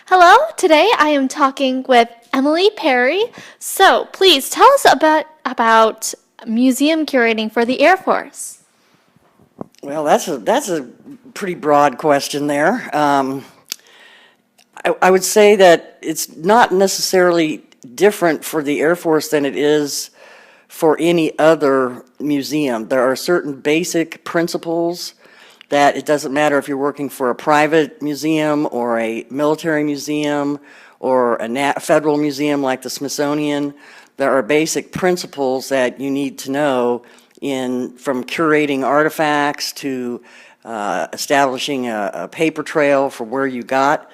Hello, today I am talking with Emily Perry. So please tell us about museum curating for the Air Force. Well, that's a pretty broad question there. I would say that it's not necessarily different for the Air Force than it is for any other museum. There are certain basic principles that it doesn't matter if you're working for a private museum or a military museum or a federal museum like the Smithsonian. There are basic principles that you need to know from curating artifacts to establishing a paper trail for where you got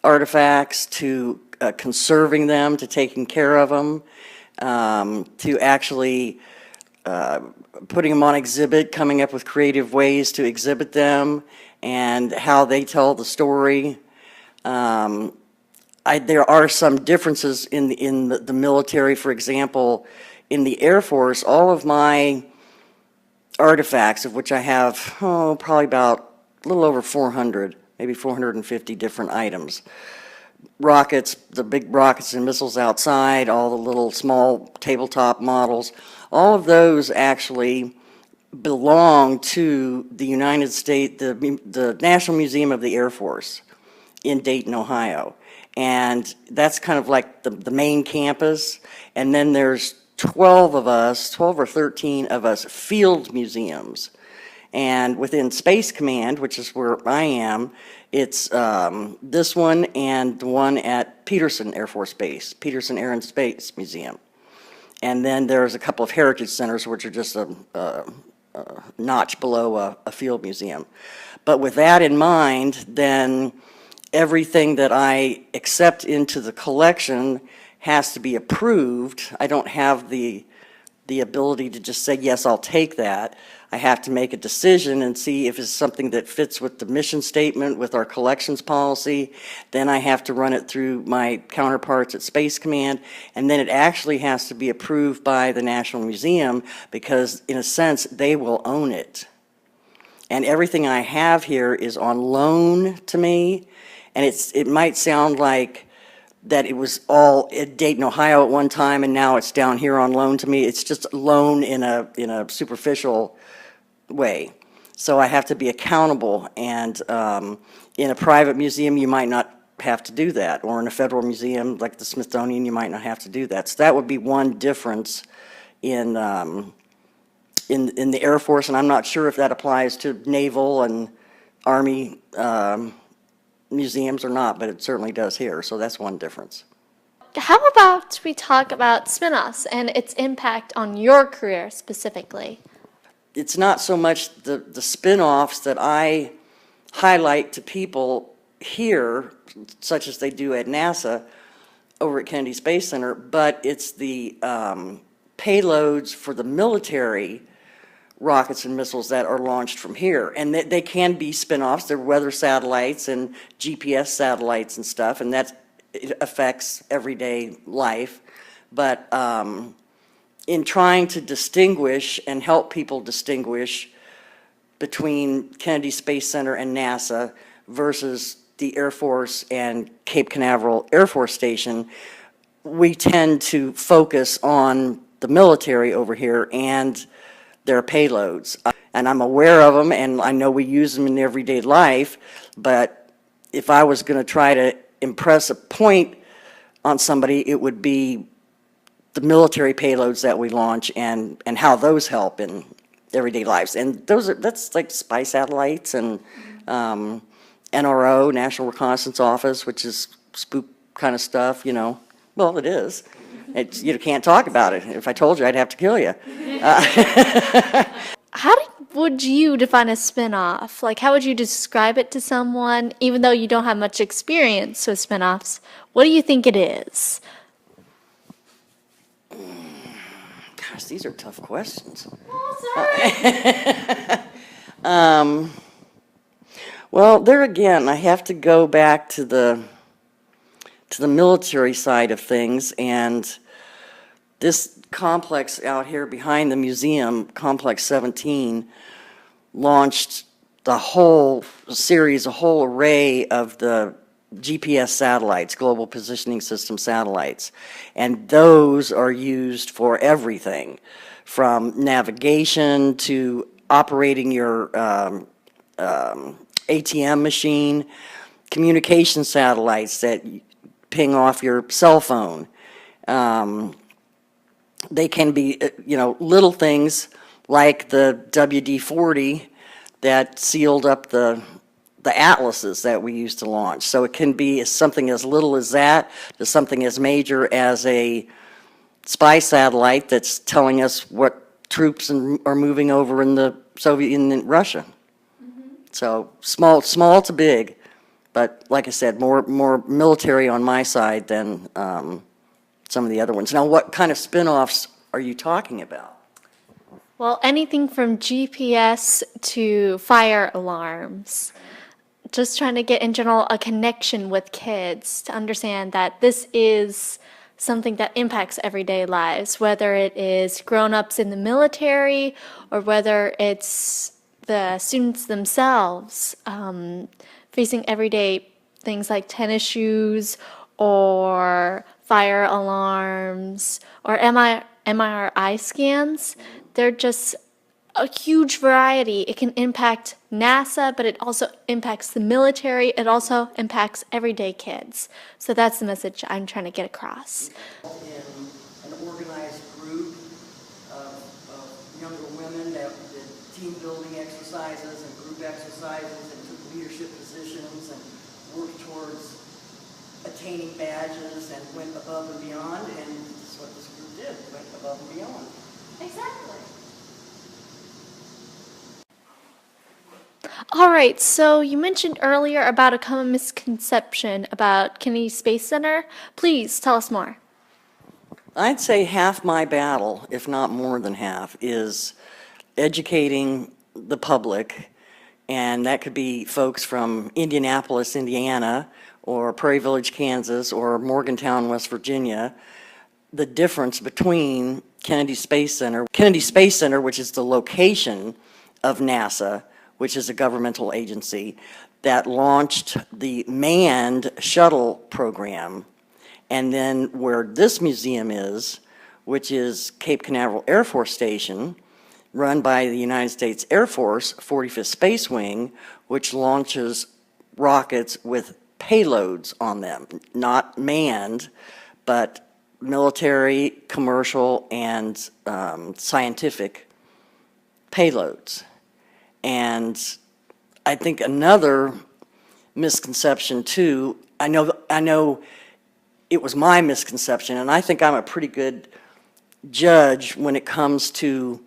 artifacts to conserving them, to taking care of them, to actually putting them on exhibit, coming up with creative ways to exhibit them, and how they tell the story. There are some differences in the military. For example, in the Air Force, all of my artifacts, of which I have probably about a little over 400, maybe 450 different items. Rockets, the big rockets and missiles outside, all the little small tabletop models, all of those actually belong to the United States, the National Museum of the Air Force in Dayton, Ohio. And that's kind of like the main campus. And then there's 12 or 13 of us field museums. And within Space Command, which is where I am, it's this one and the one at Peterson Air Force Base, Peterson Air and Space Museum. And then there's a couple of heritage centers, which are just a notch below a field museum. But with that in mind, then everything that I accept into the collection has to be approved. I don't have the ability to just say, yes, I'll take that. I have to make a decision and see if it's something that fits with the mission statement, with our collections policy. Then I have to run it through my counterparts at Space Command, and then it actually has to be approved by the National Museum because, in a sense, they will own it. And everything I have here is on loan to me, and it might sound like that it was all at Dayton, Ohio at one time, and now it's down here on loan to me. It's just loan in a superficial way. So I have to be accountable, and in a private museum, you might not have to do that, or in a federal museum like the Smithsonian, you might not have to do that. So that would be one difference in the Air Force, and I'm not sure if that applies to naval and Army museums or not, but it certainly does here, so that's one difference. How about we talk about spin-offs and its impact on your career specifically? It's not so much the spin-offs that I highlight to people here, such as they do at NASA over at Kennedy Space Center, but it's the payloads for the military rockets and missiles that are launched from here. And they can be spin-offs. They're weather satellites and GPS satellites and stuff, and it affects everyday life. But in trying to distinguish and help people distinguish between Kennedy Space Center and NASA versus the Air Force and Cape Canaveral Air Force Station, we tend to focus on the military over here and their payloads. And I'm aware of them, and I know we use them in everyday life, but if I was going to try to impress a point on somebody, it would be the military payloads that we launch and how those help in everyday lives. And that's like spy satellites and NRO, National Reconnaissance Office, which is spook kind of stuff, you know. Well, it is. You can't talk about it. If I told you, I'd have to kill you. How would you define a spin-off? Like, how would you describe it to someone, even though you don't have much experience with spin-offs? What do you think it is? Gosh, these are tough questions. Oh, sorry. Well, there again, I have to go back to the military side of things, and this complex out here behind the museum, Complex 17, launched the whole series, a whole array of the GPS satellites, global positioning system satellites. And those are used for everything, from navigation to operating your ATM machine, communication satellites that ping off your cell phone. They can be, little things like the WD-40 that sealed up the atlases that we used to launch. So it can be something as little as that to something as major as a spy satellite that's telling us what troops are moving over in the Soviet Union and Russia. So small to big, but like I said, more military on my side than some of the other ones. Now, what kind of spin-offs are you talking about? Well, anything from GPS to fire alarms. Just trying to get, in general, a connection with kids to understand that this is something that impacts everyday lives, whether it is grown-ups in the military or whether it's the students themselves facing everyday things like tennis shoes or fire alarms or MRI scans. They're just a huge variety. It can impact NASA, but it also impacts the military. It also impacts everyday kids. So that's the message I'm trying to get across. In an organized group of younger women that did team building exercises and group exercises and took leadership positions and worked towards attaining badges and went above and beyond, and that's what this group did, went above and beyond. Exactly. All right, so you mentioned earlier about a common misconception about Kennedy Space Center. Please tell us more. I'd say half my battle, if not more than half, is educating the public, and that could be folks from Indianapolis, Indiana, or Prairie Village, Kansas, or Morgantown, West Virginia, the difference between Kennedy Space Center, which is the location of NASA, which is a governmental agency that launched the manned shuttle program, and then where this museum is, which is Cape Canaveral Air Force Station, run by the United States Air Force 45th Space Wing, which launches rockets with payloads on them, not manned, but military, commercial, and scientific payloads. And I think another misconception too, I know it was my misconception, and I think I'm a pretty good judge when it comes to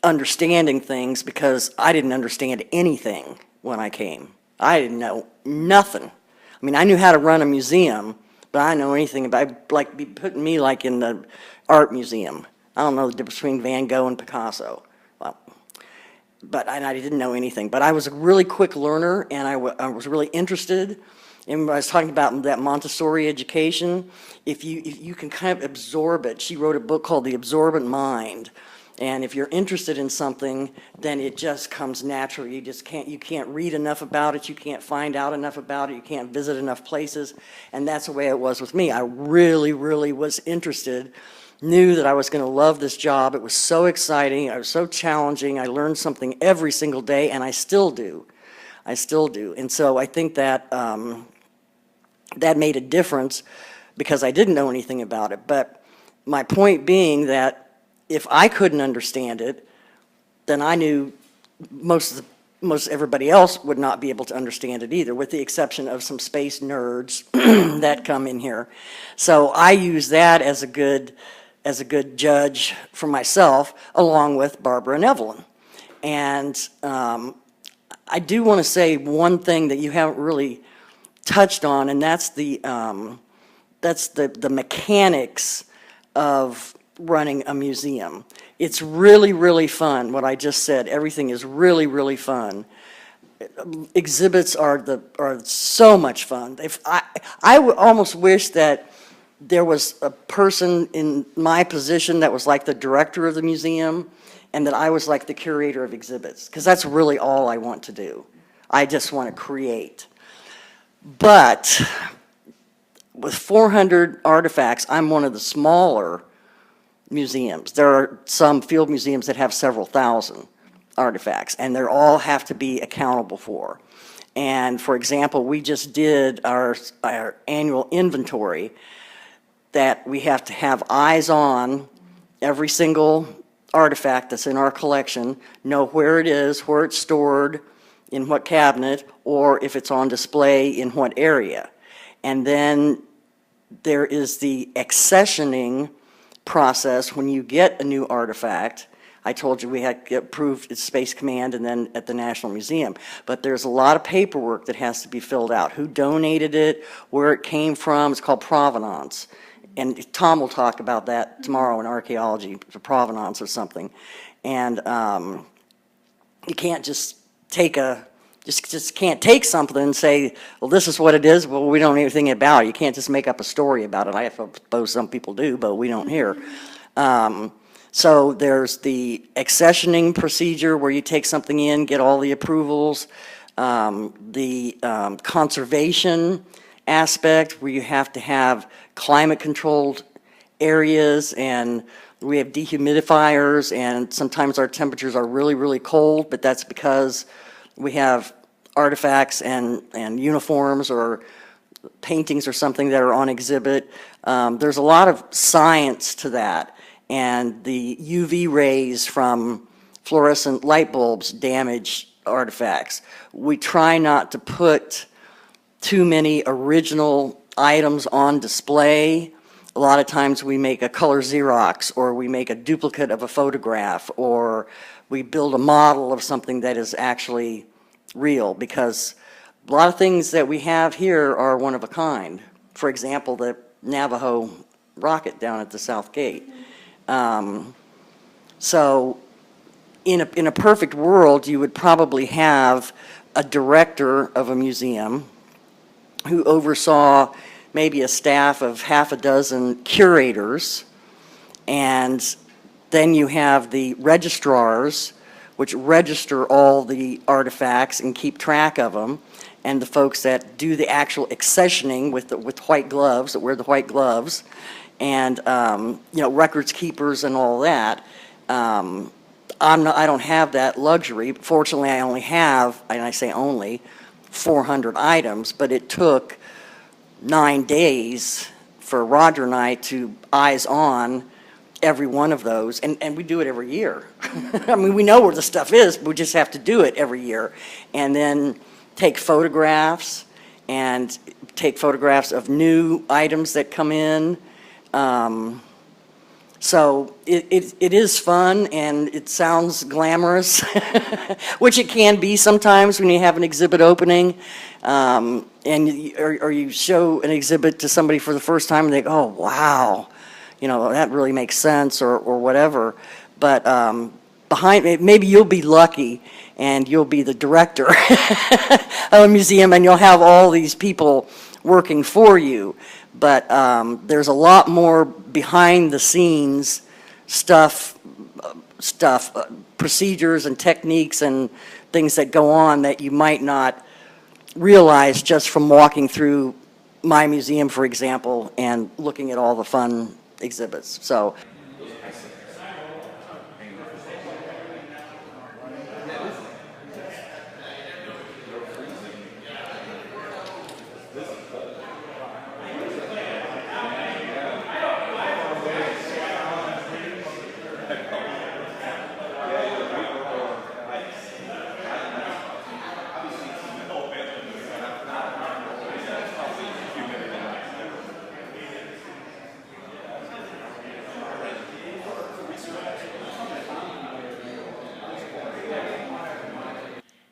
understanding things, because I didn't understand anything when I came. I didn't know nothing. I mean, I knew how to run a museum, but I didn't know anything about, like, be putting me like in the art museum. I don't know the difference between Van Gogh and Picasso. Well, and I didn't know anything. But I was a really quick learner, and I was really interested. And when I was talking about that Montessori education, if you can kind of absorb it. She wrote a book called The Absorbent Mind. And if you're interested in something, then it just comes naturally. You can't read enough about it, you can't find out enough about it, you can't visit enough places. And that's the way it was with me. I really, really was interested, knew that I was going to love this job. It was so exciting, it was so challenging. I learned something every single day, and I still do. And so I think that that made a difference, because I didn't know anything about it. But my point being that if I couldn't understand it, then I knew most everybody else would not be able to understand it either, with the exception of some space nerds that come in here. So I use that as a good judge for myself, along with Barbara and Evelyn. And I do want to say one thing that you haven't really touched on, and that's the mechanics of running a museum. It's really, really fun. What I just said, everything is really, really fun. Exhibits are so much fun. I would almost wish that there was a person in my position that was like the director of the museum, and that I was like the curator of exhibits, because that's really all I want to do. I just want to create. But with 400 artifacts, I'm one of the smaller museums. There are some field museums that have several thousand artifacts, and they all have to be accountable for. And for example, we just did our annual inventory that we have to have eyes on every single artifact that's in our collection, know where it is, where it's stored, in what cabinet, or if it's on display, in what area. And then there is the accessioning process when you get a new artifact. I told you we had approved at Space Command and then at the National Museum. But there's a lot of paperwork that has to be filled out. Who donated it, where it came from. It's called provenance. And Tom will talk about that tomorrow in archaeology, the provenance or something. And you can't just take just can't take something and say, well, this is what it is. Well, we don't know anything about it. You can't just make up a story about it. I suppose some people do, but we don't here. So there's the accessioning procedure where you take something in, get all the approvals, the conservation aspect where you have to have climate-controlled areas, and we have dehumidifiers, and sometimes our temperatures are really, really cold, but that's because we have artifacts and uniforms or paintings or something that are on exhibit. There's a lot of science to that, and the UV rays from fluorescent light bulbs damage artifacts. We try not to put too many original items on display. A lot of times we make a color Xerox, or we make a duplicate of a photograph, or we build a model of something that is actually real, because a lot of things that we have here are one of a kind. For example, the Navajo rocket down at the South Gate. So in a perfect world, you would probably have a director of a museum who oversaw maybe a staff of half a dozen curators, and then you have the registrars, which register all the artifacts and keep track of them, and the folks that do the actual accessioning with white gloves, that wear the white gloves, and records keepers and all that. I don't have that luxury. Fortunately, I only have, and I say only, 400 items, but it took 9 days for Roger and I to eyes on every one of those, and we do it every year. I mean, we know where the stuff is, but we just have to do it every year. And then take photographs, and take photographs of new items that come in. So it is fun, and it sounds glamorous, which it can be sometimes when you have an exhibit opening, or you show an exhibit to somebody for the first time, and they go, oh, wow, that really makes sense, or whatever. But behind it, maybe you'll be lucky, and you'll be the director of a museum, and you'll have all these people working for you. But there's a lot more behind the scenes stuff, procedures and techniques and things that go on that you might not realize just from walking through my museum, for example, and looking at all the fun exhibits. So.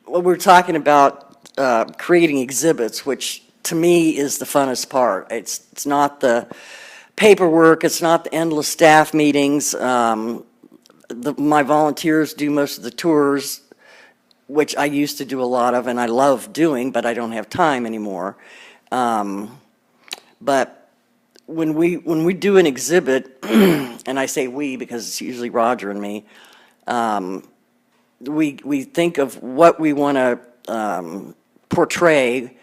Well, we're talking about creating exhibits, which to me is the funnest part. It's not the paperwork, it's not the endless staff meetings. My volunteers do most of the tours, which I used to do a lot of, and I love doing, but I don't have time anymore. But when we do an exhibit, and I say we because it's usually Roger and me, we think of what we want to portray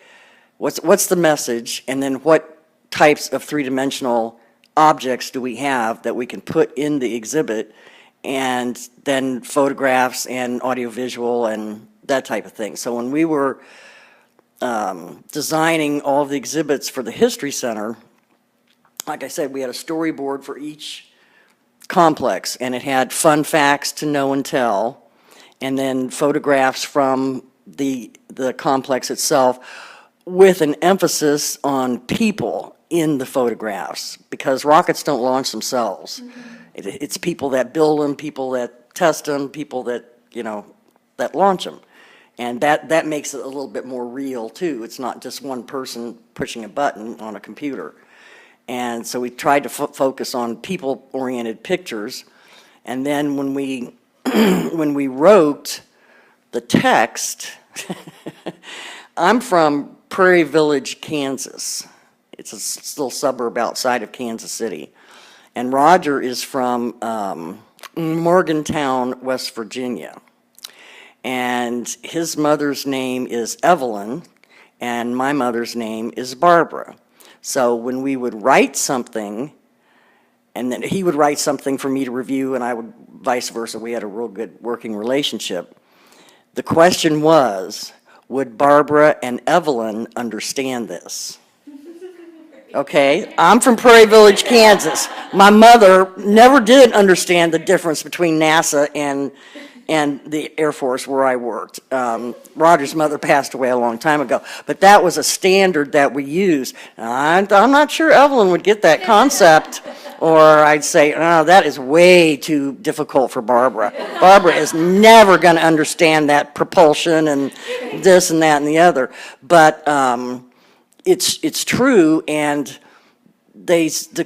what's the message, and then what types of three-dimensional objects do we have that we can put in the exhibit, and then photographs and audiovisual and that type of thing. So when we were designing all of the exhibits for the History Center, like I said, we had a storyboard for each complex, and it had fun facts to know and tell, and then photographs from the complex itself with an emphasis on people in the photographs, because rockets don't launch themselves. It's people that build them, people that test them, people that, that launch them. And that makes it a little bit more real, too. It's not just one person pushing a button on a computer. And so we tried to focus on people-oriented pictures. And then when we, when we wrote the text, I'm from Prairie Village, Kansas. It's a little suburb outside of Kansas City. And Roger is from Morgantown, West Virginia. And his mother's name is Evelyn, and my mother's name is Barbara. So when we would write something, and then he would write something for me to review, and I would vice versa. We had a real good working relationship. The question was, would Barbara and Evelyn understand this? Okay, I'm from Prairie Village, Kansas. My mother never did understand the difference between NASA and the Air Force where I worked. Roger's mother passed away a long time ago, but that was a standard that we used. I'm not sure Evelyn would get that concept, or I'd say, oh, that is way too difficult for Barbara. Barbara is never going to understand that propulsion and this and that and the other. But it's true, and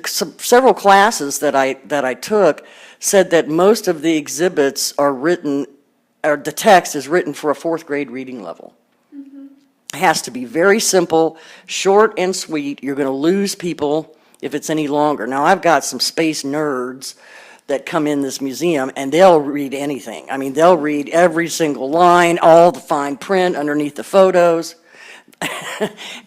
several classes that I took said that most of the exhibits are written, or the text is written for a fourth grade reading level. It has to be very simple, short and sweet. You're going to lose people if it's any longer. Now, I've got some space nerds that come in this museum, and they'll read anything. I mean, they'll read every single line, all the fine print underneath the photos.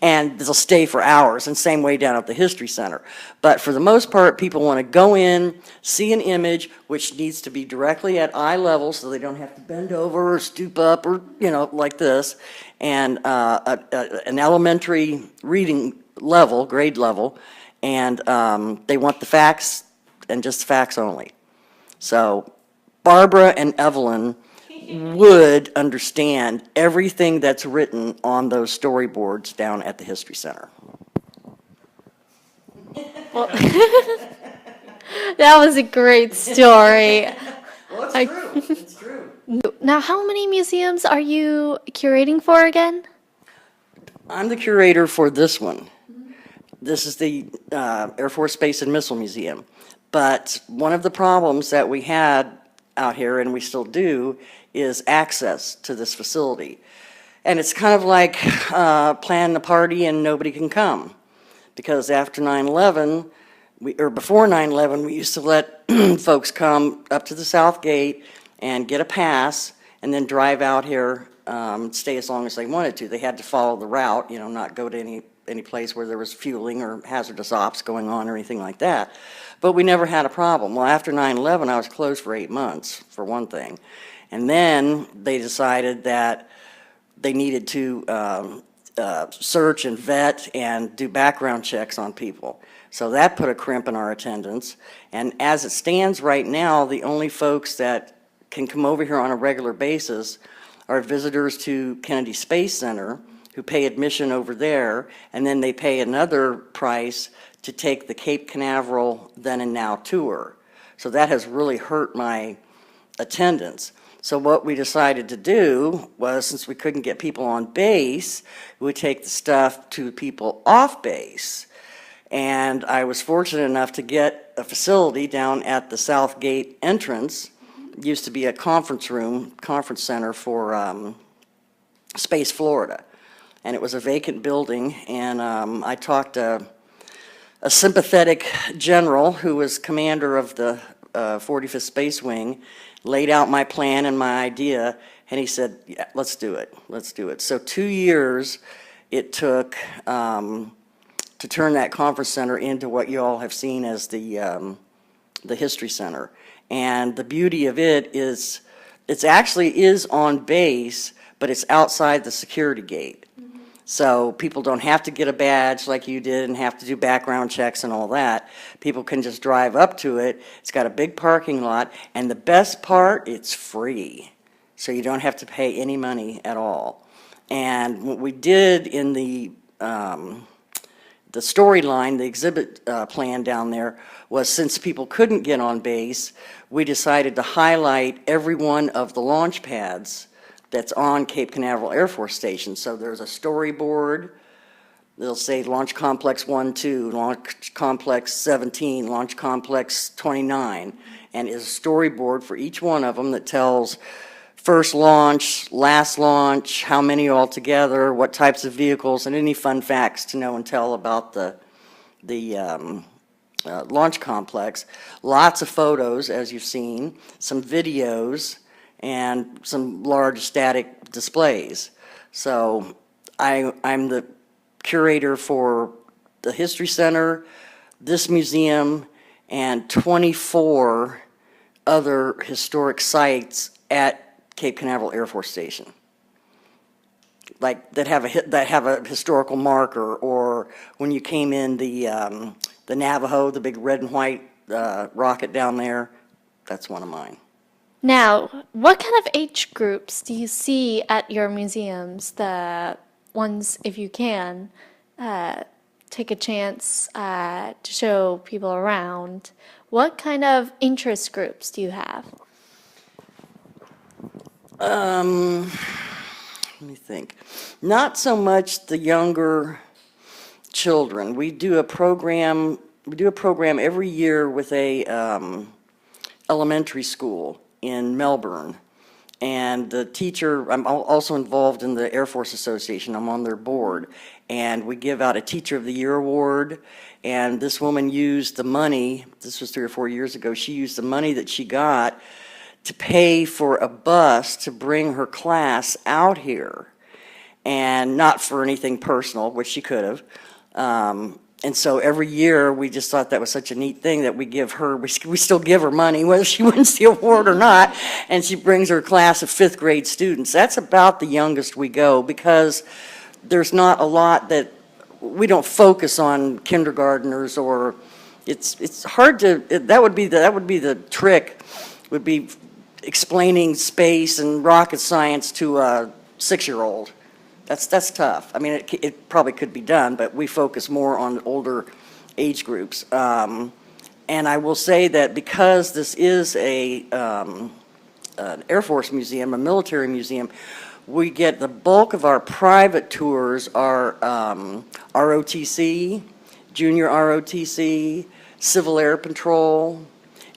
And they'll stay for hours, and same way down at the History Center. But for the most part, people want to go in, see an image, which needs to be directly at eye level so they don't have to bend over or stoop up or, like this, and an elementary reading level, grade level, and they want the facts and just the facts only. So Barbara and Evelyn would understand everything that's written on those storyboards down at the History Center. Well, that was a great story. Well, it's true. It's true. Now, how many museums are you curating for again? I'm the curator for this one. This is the Air Force Space and Missile Museum. But one of the problems that we had out here, and we still do, is access to this facility. And it's kind of like planning a party and nobody can come. Because after 9/11, or before 9/11, we used to let folks come up to the South Gate and get a pass and then drive out here, stay as long as they wanted to. They had to follow the route, not go to any place where there was fueling or hazardous ops going on or anything like that. But we never had a problem. Well, after 9/11, I was closed for 8 months, for one thing. And then they decided that they needed to search and vet and do background checks on people. So that put a crimp in our attendance. And as it stands right now, the only folks that can come over here on a regular basis are visitors to Kennedy Space Center, who pay admission over there, and then they pay another price to take the Cape Canaveral Then and Now tour. So that has really hurt my attendance. So what we decided to do was, since we couldn't get people on base, we would take the stuff to people off base. And I was fortunate enough to get a facility down at the South Gate entrance. It used to be a conference center for Space Florida. And it was a vacant building, and I talked to a sympathetic general who was commander of the 45th Space Wing, laid out my plan and my idea, and he said, yeah, let's do it. So 2 years, it took to turn that conference center into what you all have seen as the History Center. And the beauty of it is, it actually is on base, but it's outside the security gate. So people don't have to get a badge like you did and have to do background checks and all that. People can just drive up to it. It's got a big parking lot, and the best part, it's free. So you don't have to pay any money at all. And what we did in the storyline, the exhibit plan down there, was since people couldn't get on base, we decided to highlight every one of the launch pads that's on Cape Canaveral Air Force Station. So there's a storyboard. They'll say Launch Complex 1, 2, Launch Complex 17, Launch Complex 29, and is a storyboard for each one of them that tells first launch, last launch, how many altogether, what types of vehicles, and any fun facts to know and tell about the launch complex. Lots of photos, as you've seen, some videos, and some large static displays. So I'm the curator for the History Center, this museum, and 24 other historic sites at Cape Canaveral Air Force Station, like that have a historical marker, or when you came in the Navajo, the big red and white rocket down there, that's one of mine. Now, what kind of age groups do you see at your museums? The ones, if you can, take a chance to show people around. What kind of interest groups do you have? Let me think. Not so much the younger children. We do a program every year with a elementary school in Melbourne. And the teacher, I'm also involved in the Air Force Association. I'm on their board. And we give out a Teacher of the Year award. And this woman used the money, this was 3 or 4 years ago, she used the money that she got to pay for a bus to bring her class out here. And not for anything personal, which she could have. And so every year, we just thought that was such a neat thing that we give her, we still give her money, whether she wins the award or not, and she brings her class of 5th grade students. That's about the youngest we go, because there's not a lot that, we don't focus on kindergartners, or it's hard to, that would be the trick, would be explaining space and rocket science to a 6-year-old. That's tough. I mean, it probably could be done, but we focus more on older age groups. And I will say that because this is an Air Force museum, a military museum, we get the bulk of our private tours are ROTC, junior ROTC, Civil Air Patrol,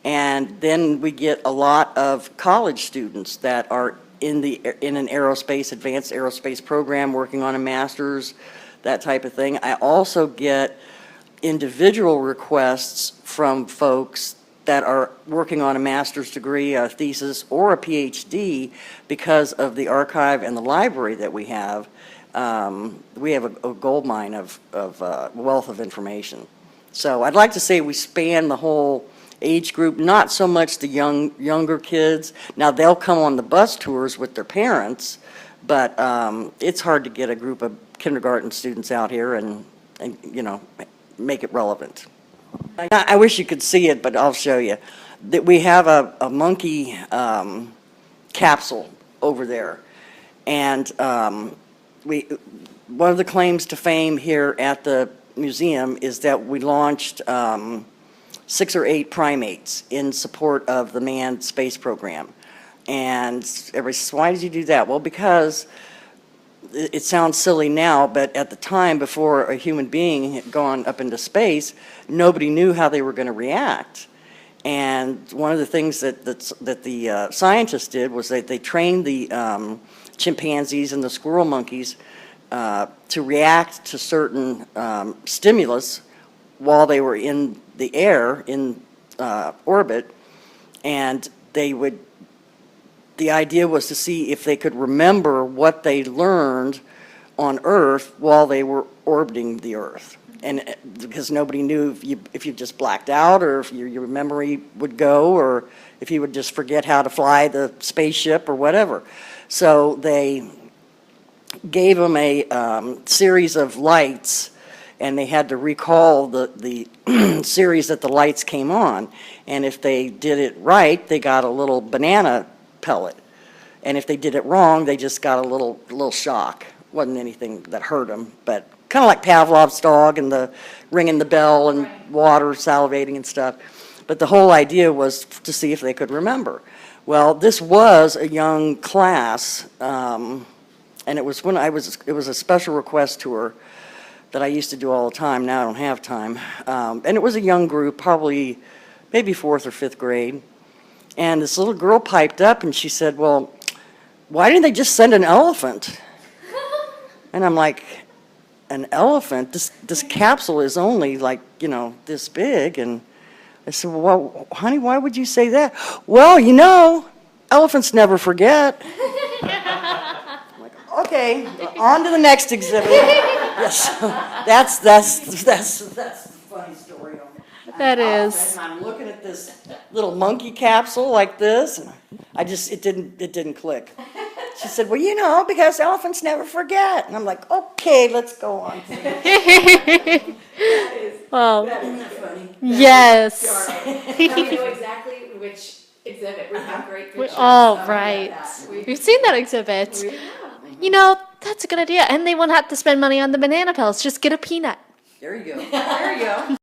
and then we get a lot of college students that are in an aerospace, advanced aerospace program, working on a master's, that type of thing. I also get individual requests from folks that are working on a master's degree, a thesis, or a PhD because of the archive and the library that we have. We have a gold mine of wealth of information. So I'd like to say we span the whole age group, not so much the younger kids. Now, they'll come on the bus tours with their parents, but it's hard to get a group of kindergarten students out here and you know, make it relevant. I wish you could see it, but I'll show you. That we have a monkey capsule over there, and one of the claims to fame here at the museum is that we launched 6 or 8 primates in support of the manned space program. And everybody says, why did you do that? Well, because it sounds silly now, but at the time, before a human being had gone up into space, nobody knew how they were going to react. And one of the things that the scientists did was that they trained the chimpanzees and the squirrel monkeys to react to certain stimulus while they were in the air, in orbit, and the idea was to see if they could remember what they learned on Earth while they were orbiting the Earth. And because nobody knew if you just blacked out, or if your memory would go, or if you would just forget how to fly the spaceship or whatever. So they gave them a series of lights, and they had to recall the series that the lights came on. And if they did it right, they got a little banana pellet. And if they did it wrong, they just got a little shock. Wasn't anything that hurt them, but kind of like Pavlov's dog and the ringing the bell and water salivating and stuff. But the whole idea was to see if they could remember. Well, this was a young class, and it was it was a special request tour that I used to do all the time. Now I don't have time. And it was a young group, probably maybe 4th or 5th grade. And this little girl piped up and she said, well, why didn't they just send an elephant? And I'm like, an elephant? This capsule is only like, this big. And I said, well, honey, why would you say that? Well, elephants never forget. I'm like, okay, on to the next exhibit. Yes, that's a funny story. That is. And I'm looking at this little monkey capsule like this, and it didn't click. She said, well, because elephants never forget. And I'm like, okay, let's go on. Well, That is funny. yes. We know exactly which exhibit. We have great pictures. Oh, of right. that. We've seen that exhibit. That's a good idea. And they won't have to spend money on the banana pills. Just get a peanut. There you go. There you go.